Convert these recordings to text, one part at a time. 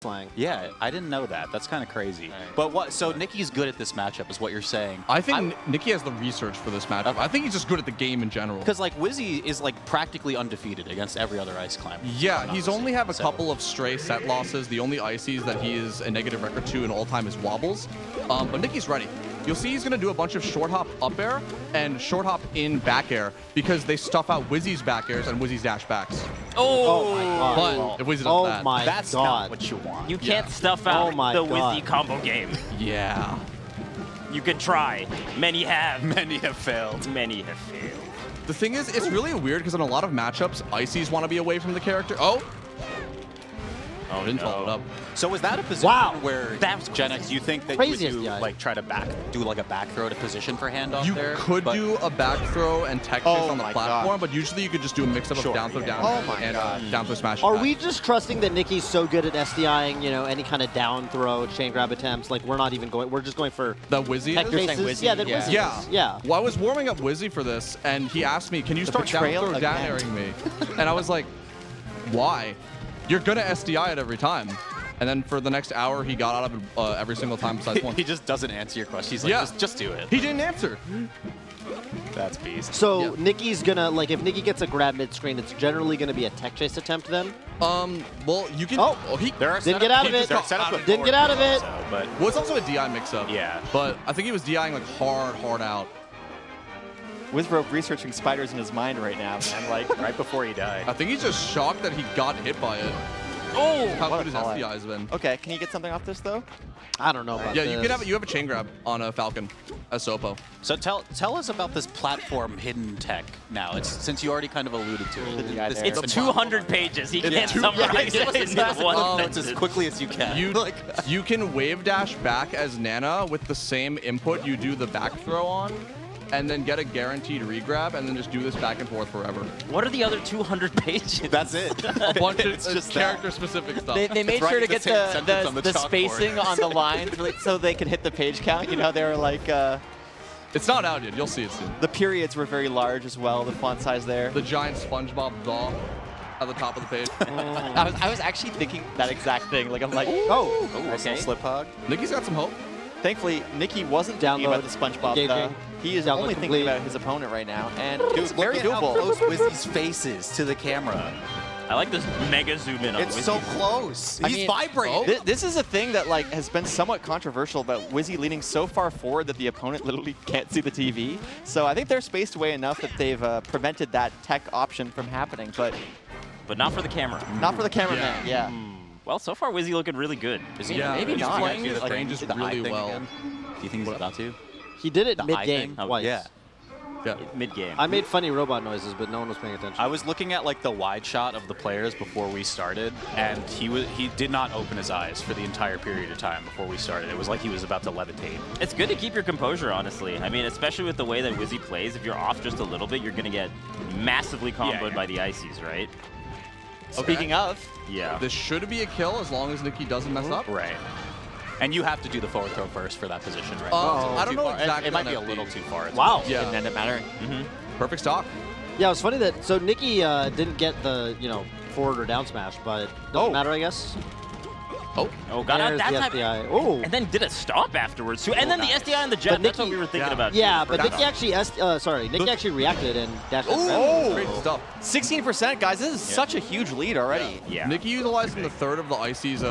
flying. Yeah, I didn't know that. That's kind of crazy. Right. But what? So Nikki's good at this matchup, is what you're saying? I think Nikki has the research for this matchup. Okay. I think he's just good at the game in general. Because like Wizzy is like practically undefeated against every other ice climber. Yeah, he's only have a couple of stray set losses. The only ices that he is a negative record to in all time is wobbles. But Nikki's ready. You'll see he's going to do a bunch of short hop up air and short hop in back air because they stuff out Wizzy's back airs and Wizzy's dash backs. Oh my god. But if Wizzy does that, my that's god. not what you want. You can't stuff out the god. Wizzy combo game. yeah. You can try. Many have. Many have failed. Many have failed. The thing is, it's really weird because in a lot of matchups, ices want to be away from the character. Oh, didn't follow it up. So is that a position where That's Gen X, you think that crazy you would like try to do like a back throw to position for handoff You there? could do a back throw and tech chase on the platform, but usually you could just do a mix-up of down throw down and down throw smash. Are we just trusting that Nikki's so good at SDIing, you know, any kind of down throw, chain grab attempts? Like we're not even going. We're just going for the Wizzy. tech chases? Yeah, that Wizzy. Yeah. Well, I was warming up Wizzy for this, and he asked me, "Can you start down throw down airing me?" And I was like, "Why? You're gonna SDI it every time." And then for the next hour, he got out of it every single time besides one. He just doesn't answer your question. He's like, just do it. He didn't answer. That's beast. So Nikki's gonna, like, if Nikki gets a grab mid-screen, it's generally gonna be a tech chase attempt then? Well, you can... Didn't get out of it. Didn't get out of it. Well, it's also a DI mix-up. Yeah. But I think he was DIing, like, hard out. Wizzrobe researching spiders in his mind right now, man. Like, right before he died. I think he's just shocked that he got hit by it. Oh, how good his SDI has been. Okay, can you get something off this though? I don't know about this. Yeah, you have a chain grab on a Falcon, a Sopo. So tell us about this platform hidden tech now. It's since you already kind of alluded to it. It's 200 pages. He can't summarize it in one sentence as quickly as you can. You can wave dash back as Nana with the same input you do the back throw on, and then get a guaranteed regrab, and then just do this back and forth forever. What are the other 200 pages? That's it. A bunch of just character-specific stuff. They made sure to get the spacing on the line so they could hit the page count. You know, they were like... It's not out yet. You'll see it soon. The periods were very large as well, the font size there. The giant SpongeBob doll at the top of the page. I was actually thinking that exact thing. Like, I'm like, okay. Slip hog. Nikki's got some hope. Thankfully, Nikki wasn't thinking about the SpongeBob though. He is only thinking about his opponent right now, and it's very doable. Look at how close Wizzy's face is to the camera. I like this mega zoom in on It's Wizzy. so close. He's vibrating. This is a thing that like has been somewhat controversial about Wizzy leaning so far forward that the opponent literally can't see the TV. So I think they're spaced away enough that they've prevented that tech option from happening, but not for the camera. Not for the cameraman. Yeah. Well, so far Wizzy looking really good. Maybe he's not. playing his ranges really well. Again. Do you think he's about to? He did it mid-game twice. Yeah. Mid-game. I made funny robot noises, but no one was paying attention. I was looking at like the wide shot of the players before we started, and he did not open his eyes for the entire period of time before we started. It was like he was about to levitate. It's good to keep your composure, honestly. I mean, especially with the way that Wizzy plays, if you're off just a little bit, you're going to get massively comboed by the ices, right? Speaking of, this should be a kill as long as Nikki doesn't mess up. Right. And you have to do the forward throw first for that position, right? I don't know exactly. It might be a little too far. Wow. Yeah. It didn't end up mattering. Perfect stock. Yeah, it was funny that, so Nikki didn't get the, forward or down smash, but it doesn't matter, I guess. Got out There's that the time. SDI. Oh. And then did a stop afterwards, too. And then the SDI on the jet, that's what we were thinking about. Yeah, but Nikki actually, Nikki actually reacted and dashed out. Great stuff. 16%, guys. This is such a huge lead already. Yeah. Nikki utilizing the third of the Icy's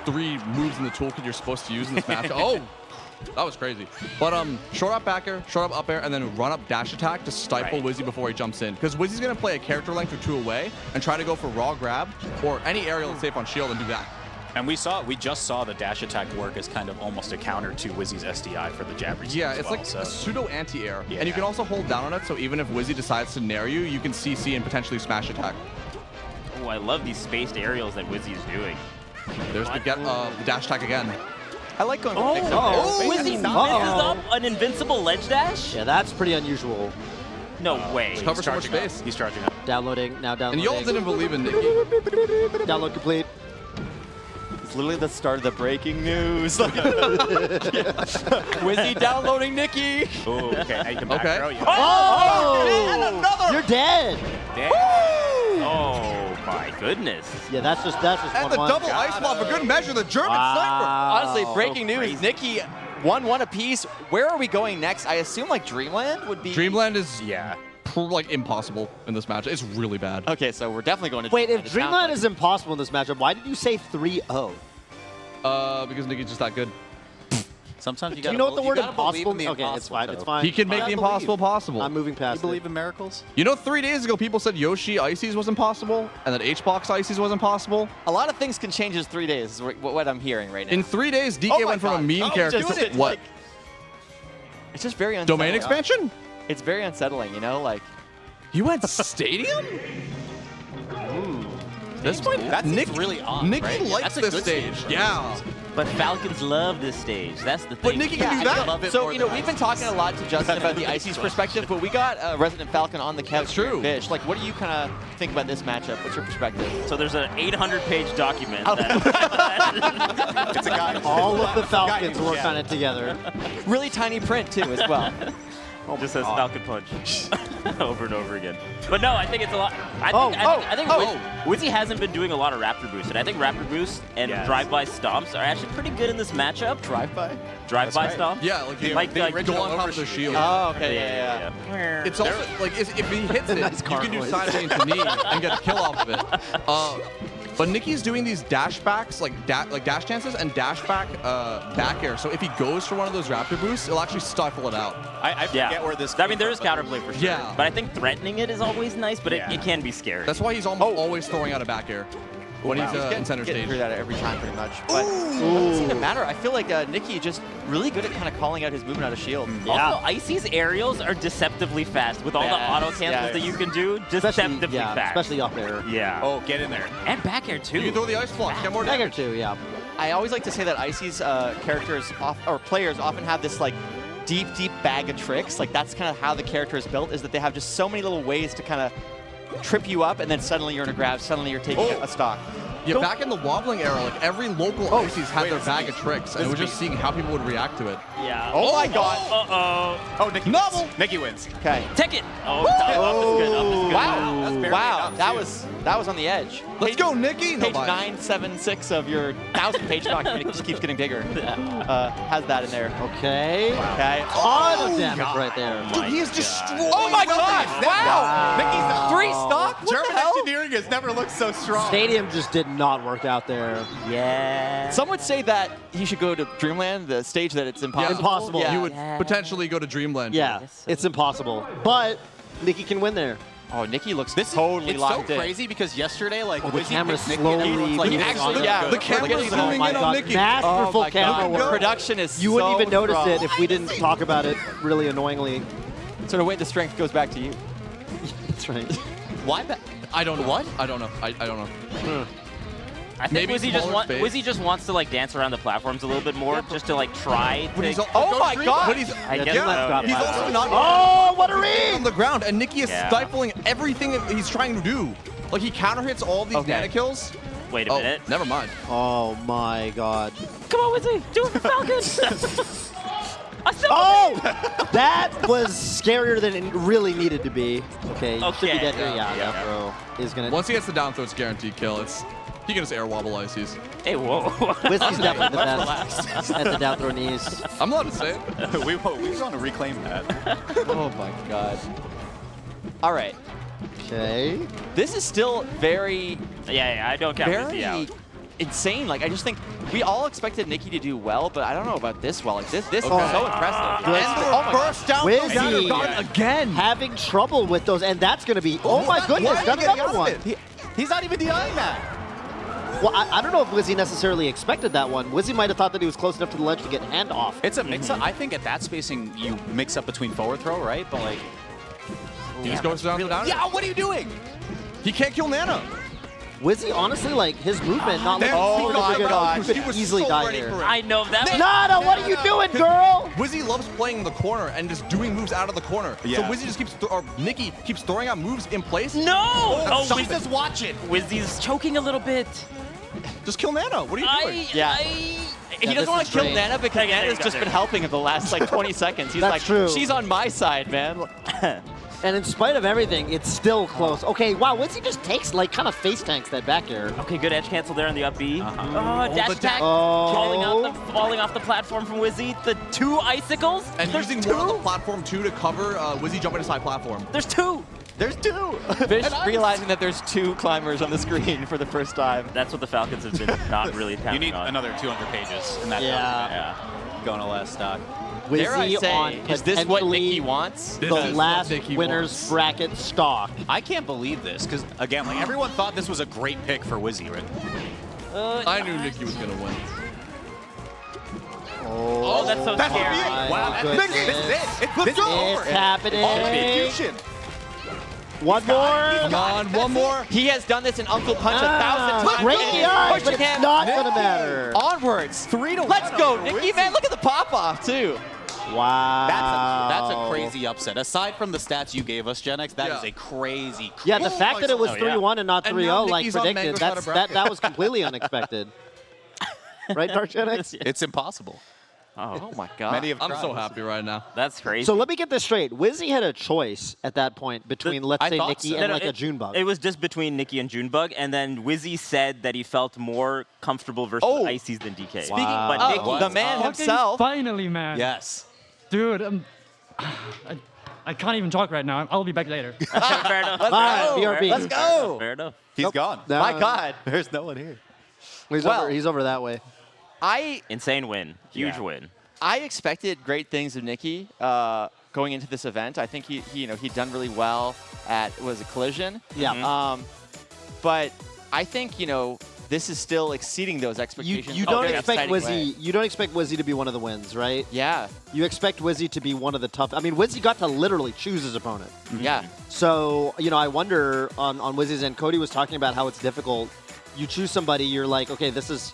3 moves in the toolkit you're supposed to use in this match. That was crazy. But short up back air, short up air, and then run up dash attack to stifle Wizzy before he jumps in. Because Wizzy's going to play a character length or 2 away and try to go for raw grab or any aerial that's safe on shield and do that. And we just saw the dash attack work as kind of almost a counter to Wizzy's SDI for the jab receive. Yeah, it's like a pseudo anti-air. Yeah. And you can also hold down on it, so even if Wizzy decides to nair you, you can CC and potentially smash attack. Oh, I love these spaced aerials that Wizzy is doing. There's the dash attack again. I like going Wizzy messes up an invincible ledge dash? Yeah, that's pretty unusual. No way. Cover so much space. He's charging up. Downloading, now downloading. And y'all didn't believe in Nikki. Download complete. It's literally the start of the breaking news. Wizzy downloading Nikki. Oh, okay. Now you can back throw. Oh! You're dead. Oh my goodness. Yeah, that's just And the 1-1. double ice ball for good measure. The German sniper. Honestly, breaking news, crazy. Nikki 1-1 apiece. Where are we going next? I assume like Dreamland would be... Dreamland is Yeah. like impossible in this match. It's really bad. Okay, so we're definitely going to Wait, if It sounds Dreamland like- is impossible in this matchup, why did you say 3-0? Because Nikki's just that good. Sometimes you Do got you know what the word impossible means? Okay, it's fine. It's fine. He can make the impossible possible. I'm moving You past believe it. in miracles? You know, 3 days ago, people said Yoshi Ices was impossible, and that H-Box Ices was impossible. A lot of things can change in 3 days, is what I'm hearing right now. In 3 days, DK Oh my went from a God. meme Oh, character just to it, what? like- It's just very unsettling. Domain expansion? It's very unsettling, you know? Like, You went Stadium? This point, That seems really odd, Nikki right? Yeah, likes that's a this good stage. stage. Yeah. But Falcons love this stage. That's the thing. But Nikki can do I that. love it so, you know, we've been talking a lot to Justin about the Icy's perspective, but we got Resident Falcon on the couch. That's true. Fish. Like, what do you kind of think about this matchup? What's your perspective? So there's an 800-page document. Oh. That It's a guy. All of the Falcons work on it together. Really tiny print, too, as well. just says Falcon Punch over and over again. But no, I think it's a lot. I think Wizzy hasn't been doing a lot of Raptor Boost, and I think Raptor Boost and drive-by stomps are actually pretty good in this matchup. Drive-by? Drive-by That's stomp? Yeah, like the, Like- the like original go on top of the shield. Oh, okay, yeah. It's also like if he hits it, Nice you car can do noise. side chain to knee and get a kill off of it. But Nikki's doing these dash backs, like dash chances and dash back back air. So if he goes for one of those Raptor boosts, it'll actually stifle it out. I forget where this. I mean, there is counterplay for sure. Yeah. But I think threatening it is always nice, but Yeah. it can be scary. That's why he's almost always throwing out a back air when he's in center Getting stage. through that every time, pretty much. But it doesn't even matter. I feel like Nikki just really good at kind of calling out his movement out of shield. Also, Icy's aerials are deceptively fast with all the Yes, auto cancels yes. that you can do. Deceptively yeah, fast. especially up air. Yeah. Oh, get in there. And back air too. You can throw the ice block, get more Dagger damage. too, yeah. I always like to say that Icy's characters or players often have this like deep bag of tricks. Like that's kind of how the character is built, is that they have just so many little ways to kind of trip you up, and then suddenly you're in a grab, suddenly you're taking a stock. Yeah, back in the wobbling era, like every local Ices had their bag of tricks, and it was just seeing how people would react to it. Yeah. Oh my God! Uh-oh. Oh, Nikki Novel. wins. Nikki wins. Okay. Take it. Oh, up is good. Up is good. Wow! That's barely Wow! enough, That was on the edge. Let's go, Nikki! Page Nobody. 976 of your 1,000-page document just keeps getting bigger. Has that in there. Okay. Okay. Ton of damage right there. Dude, he is destroying. Oh my God! Wow! Nikki's 3 stock? What German the hell? engineering has never looked so strong. Stadium just did not work out there. Yeah. Some would say that he should go to Dreamland, the stage that it's impossible. Impossible. Yeah. You would potentially go to Dreamland. Yeah, guess so. it's impossible. But Nikki can win there. Oh, Nikki looks This totally it's so locked in. crazy because yesterday, like, The Wizzy camera's picked Nikki and slowly everyone's like, moving actually, on. Yeah, The camera's Oh zooming my in on God, Nikki. masterful my camera God. work. Production is You wouldn't so even notice strong. it if we didn't talk about it really annoyingly. So the way the strength goes back to you. That's right. Why? I don't know. What? I don't know. I don't know. I think Maybe Wizzy just wants to like dance around the platforms a little bit more, just to like try. But he's to, Oh my God! But he's, I guess yeah, so, he's yeah. also not Oh, what a on read! the ground, and Nikki is Yeah. stifling everything he's trying to do. Like he counter hits all these Okay. nano kills. Wait a Oh, minute. never mind. Oh my God. Come on, Wizzy. Do it for Falcons. I still Oh! That was scarier than it really needed to be. Okay, you should be Okay. dead here. Yeah, Yeah, that throw is gonna. Once he gets the down throw, it's guaranteed kill. He can just air wobble ices. Hey, whoa. Wizzy's definitely the best at the down throw knees. I'm allowed to say it. we want to reclaim that. Oh my God! All right, Okay. this is still very, yeah, I don't count Wizzy very out. insane. Like I just think we all expected Nikki to do well, but I don't know about this well. Like this is Okay. so impressive. Good. And oh my God. down Wizzy. got it again. Having trouble with those, and that's gonna be. Oh my Why goodness, are you got getting another out one. of it? He's not even DIing that. Well, I don't know if Wizzy necessarily expected that one. Wizzy might have thought that he was close enough to the ledge to get handoff. It's a mix-up. I think at that spacing, you mix up between forward throw, right? But like, He just goes down. yeah, what are you doing? He can't kill Nana. Wizzy, honestly, like his movement, not looking Oh super my good. God. You He could was easily so die ready here. for it. I know that. Was, Nada, what are you doing, girl? Wizzy loves playing in the corner and just doing moves out of the corner. So Yeah. Wizzy just keeps, or Nikki keeps throwing out moves in place. no! Oh, stop Wizzy's, it. watch it. Wizzy's choking a little bit. Just kill Nana. What are you doing? Yeah. Yeah, He this doesn't want is to kill great. Nana because Okay, there Nana's you go, just there been you go. helping him the last like 20 seconds. He's That's like, true. she's on my side, man. And in spite of everything, it's still close. Okay, wow, Wizzy just takes, like, kind of face tanks that back air. Okay, good edge cancel there on the up B. Dash the attack falling off the platform from Wizzy. The 2 icicles. And There's using 2. one on the platform, too, to cover Wizzy jumping to side platform. There's 2. There's 2. Fish realizing that there's 2 climbers on the screen for the first time. That's what the Falcons have been not really counting You need on. another 200 pages in that Yeah. document. Going to last stock. Dare I Wizzy say, on is this what potentially Nikki wants? This the is what last Nikki winner's wants. bracket stock. I can't believe this because, again, like everyone thought this was a great pick for Wizzy, right? I knew Nikki was going to win. Oh, that's so scary. Wow, goodness. this is it. This is over. It's happening. Execution. One more. Come on, one more. He has done this in Uncle Punch 1,000 times. Great and the he's eye, but pushing it's him not going to matter. onwards. 3-1. Let's go, Nikki, man. Look at the pop-off, too. Wow. That's a crazy upset. Aside from the stats you gave us, Gen X, that is Yeah. a crazy. Yeah, the fact that it was Oh, yeah. 3-1 and not And 3-0 now like Nikki's on predicted, Mango's side of bracket. that was completely unexpected. Right, Dark Gen X? It's impossible. Oh, my God. Many have I'm so tried. happy right now. That's crazy. So let me get this straight. Wizzy had a choice at that point between, let's I say, thought Nikki so. and No, like a Junebug. It was just between Nikki and Junebug, and then Wizzy said that he felt more comfortable versus Oh. Ices than DK. Speaking Wow. But Nikki, of the man Fucking himself, Finally, man. Yes. Dude, I can't even talk right now. I'll be back later. fair enough. All right, go. BRB. Let's go. Fair enough. He's gone. No, My God. There's no one here. He's over that way. Insane win. Huge Yeah. win. I expected great things of Nikki going into this event. I think he'd done really well at Collision. Yeah. But I think this is still exceeding those You, expectations. you in a don't very expect exciting Wizzy. way. You don't expect Wizzy to be one of the wins, right? Yeah, You expect Wizzy to be one of the tough. I mean, Wizzy got to literally choose his opponent. yeah. So I wonder on Wizzy's end. Cody was talking about how it's difficult. You choose somebody, you're like, okay, this was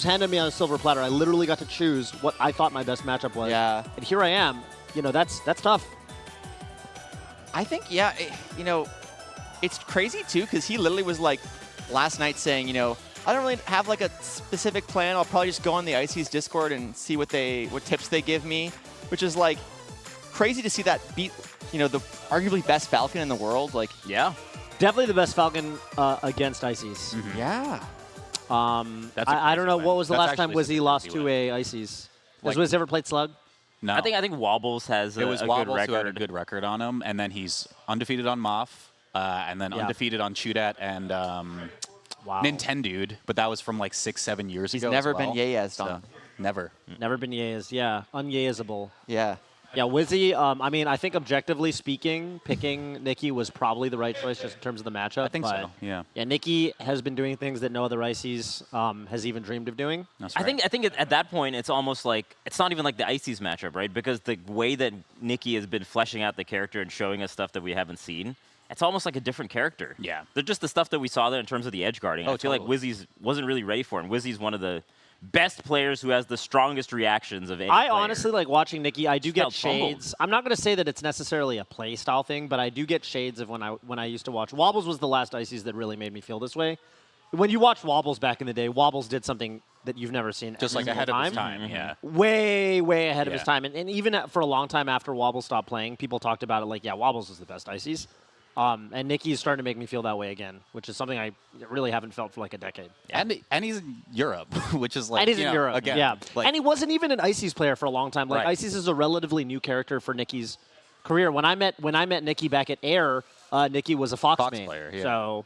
handed me on a silver platter. I literally got to choose what I thought my best matchup was. Yeah. And here I am. That's tough. I think it's crazy too because he literally was like last night saying, I don't really have like a specific plan. I'll probably just go on the Ices Discord and see what tips they give me, which is like crazy to see that beat the arguably best Falcon in the world. Like, Yeah. Definitely the best Falcon against Ices. yeah. That's a I don't know crazy what win. was the That's last time actually Wizzy a lost crazy to win. a Ices. Like- Has Wizzy ever played Slug? No. I think Wobbles has it was a Wobbles good record. who had a good record on him, and then he's undefeated on Moff, and then Yeah. undefeated on Chudat and Wow. Nintendude, but that was from like 6-7 years He's ago. never as well. been Yayazed on. Never. Never been Yayazed. Yeah, unyayazable. Yeah. Yeah, Wizzy, I mean, I think objectively speaking, picking Nikki was probably the right choice just in terms of the matchup. I think but so. Yeah. Yeah, Nikki has been doing things that no other Ices has even dreamed of doing. That's I right. think at that point it's almost like it's not even like the Ices matchup, right? Because the way that Nikki has been fleshing out the character and showing us stuff that we haven't seen, it's almost like a different character. Yeah. They're just the stuff that we saw there in terms of the edge guarding. Oh, I feel like totally. Wizzy's wasn't really ready for it. And Wizzy's one of the best players who has the strongest reactions of any I player. honestly like watching Nikki. I do Just get felt fumbled. shades. I'm not going to say that it's necessarily a play style thing, but I do get shades of when I used to watch. Wobbles was the last Ices that really made me feel this way. When you watch Wobbles back in the day, Wobbles did something that you've never seen. Just every like ahead single of his time. Yeah. Way, way ahead of his Yeah. time. And even for a long time after Wobbles stopped playing, people talked about it like, yeah, Wobbles is the best Ices. And Nikki is starting to make me feel that way again, which is something I really haven't felt for like a decade. And he's in Europe, which is like And he's you in know, Europe, again. yeah. Like, And he wasn't even an Ices player for a long time. Like Right. Ices is a relatively new character for Nikki's career. When I met Nikki back at Air, Nikki was a Fox main. player, yeah. So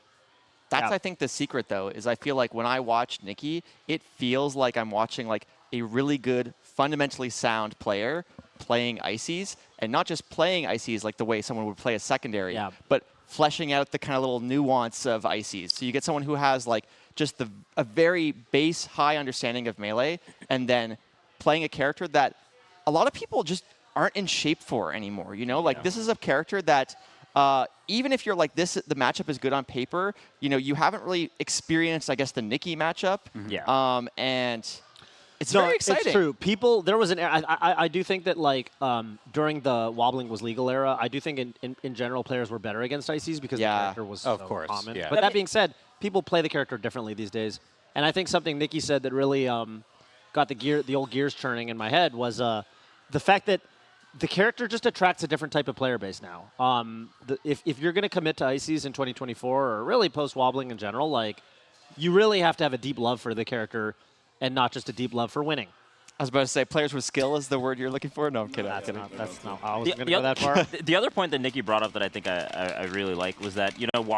That's, Yeah. I think, the secret, though, is I feel like when I watch Nikki, it feels like I'm watching like a really good, fundamentally sound player playing Ices, and not just playing Ices like the way someone would play a secondary, Yeah. but fleshing out the kind of little nuance of Ices. So you get someone who has like just a very base, high understanding of Melee, and then playing a character that a lot of people just aren't in shape for anymore. Like this is a character that even if you're like this, the matchup is good on paper. You haven't really experienced, I guess, the Nikki matchup. Yeah. And it's no, very exciting. It's true. There was I do think that like during the wobbling was legal era, I do think in general players were better against Ices because Yeah. the character was Of so course, common. yeah. But that being said, people play the character differently these days. And I think something Nikki said that really got the old gears churning in my head was the fact that the character just attracts a different type of player base now. If you're going to commit to Ices in 2024, or really post-wobbling in general, like, you really have to have a deep love for the character and not just a deep love for winning. I was about to say, players with skill is the word you're looking for? No, I'm kidding. That's not. I wasn't going to go that far. The other point that Nikki brought up that I think I really like was that, you know, wobbling